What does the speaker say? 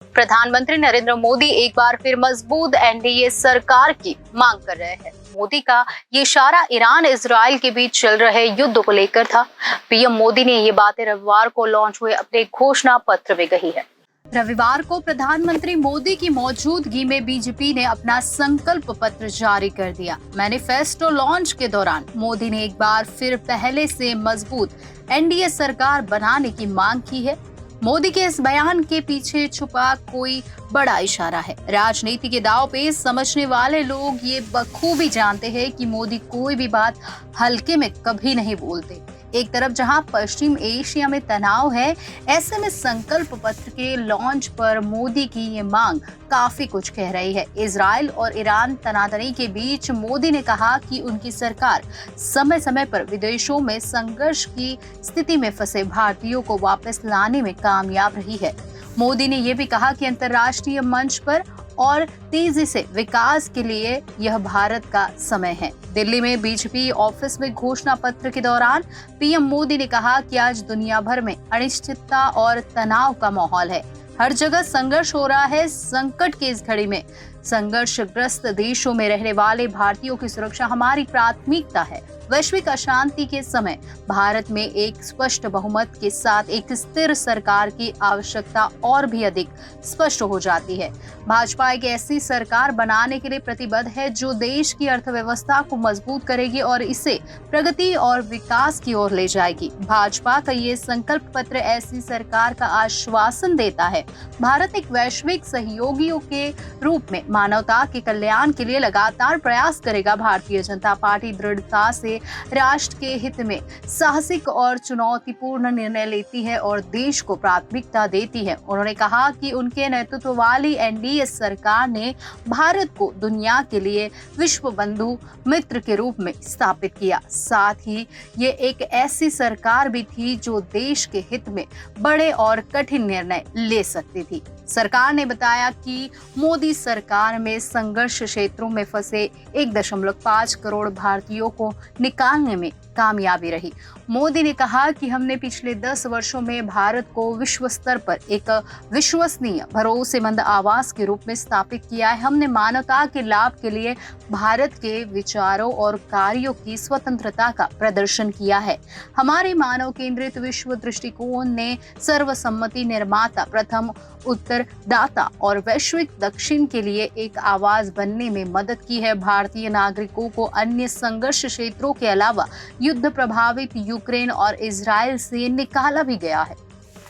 प्रधानमंत्री नरेंद्र मोदी एक बार फिर मजबूत एनडीए सरकार की मांग कर रहे हैं। मोदी का ये इशारा ईरान इजराइल के बीच चल रहे युद्ध को लेकर था। पीएम मोदी ने ये बातें रविवार को लॉन्च हुए अपने घोषणा पत्र में कही है। रविवार को प्रधानमंत्री मोदी की मौजूदगी में बीजेपी ने अपना संकल्प पत्र जारी कर दिया। मैनिफेस्टो लॉन्च के दौरान मोदी ने एक बार फिर पहले से मजबूत एनडीए सरकार बनाने की मांग की है। मोदी के इस बयान के पीछे छुपा कोई बड़ा इशारा है। राजनीति के दांव पे समझने वाले लोग ये बखूबी जानते हैं कि मोदी कोई भी बात हल्के में कभी नहीं बोलते। एक तरफ जहां पश्चिम एशिया में तनाव है, ऐसे में संकल्प पत्र के लॉन्च पर मोदी की ये मांग काफी कुछ कह रही है। इजराइल और ईरान तनातनी के बीच मोदी ने कहा कि उनकी सरकार समय समय पर विदेशों में संघर्ष की स्थिति में फंसे भारतीयों को वापस लाने में कामयाब रही है। मोदी ने यह भी कहा कि अंतर्राष्ट्रीय मंच पर और तेजी से विकास के लिए यह भारत का समय है। दिल्ली में बीजेपी ऑफिस में घोषणा पत्र के दौरान पीएम मोदी ने कहा कि आज दुनिया भर में अनिश्चितता और तनाव का माहौल है। हर जगह संघर्ष हो रहा है। संकट की इस घड़ी में संघर्षग्रस्त देशों में रहने वाले भारतीयों की सुरक्षा हमारी प्राथमिकता है। वैश्विक अशांति के समय भारत में एक स्पष्ट बहुमत के साथ एक स्थिर सरकार की आवश्यकता और भी अधिक स्पष्ट हो जाती है। भाजपा एक ऐसी सरकार बनाने के लिए प्रतिबद्ध है जो देश की अर्थव्यवस्था को मजबूत करेगी और इसे प्रगति और विकास की ओर ले जाएगी। भाजपा का ये संकल्प पत्र ऐसी सरकार का आश्वासन देता है। भारत एक वैश्विक सहयोगियों के रूप में मानवता के कल्याण के लिए लगातार प्रयास करेगा। भारतीय जनता पार्टी दृढ़ता से राष्ट्र के हित में साहसिक और चुनौतीपूर्ण निर्णय लेती है और देश को प्राथमिकता देती है। उन्होंने कहा कि उनके नेतृत्व वाली एनडीए सरकार ने भारत को दुनिया के लिए विश्व बंधु मित्र के रूप में स्थापित किया। साथ ही ये एक ऐसी सरकार भी थी जो देश के हित में बड़े और कठिन निर्णय ले सकती थी। सरकार ने बताया कि मोदी सरकार में संघर्ष क्षेत्रों में फंसे 1.5 करोड़ भारतीयों को निकालने में कामयाबी रही। मोदी ने कहा कि हमने पिछले 10 वर्षों में भारत को विश्व स्तर पर एक विश्वसनीय भरोसेमंद आवास के रूप में स्थापित किया है। हमने मानवता के लाभ के लिए भारत के विचारों और कार्यों की स्वतंत्रता का प्रदर्शन किया है। हमारे मानव केंद्रित विश्व दृष्टिकोण ने सर्वसम्मति निर्माता, प्रथम उत्तरदाता और वैश्विक दक्षिण के लिए एक आवाज बनने में मदद की है। भारतीय नागरिकों को अन्य संघर्ष क्षेत्रों के अलावा युद्ध प्रभावित यूक्रेन और इजराइल से निकाला भी गया है।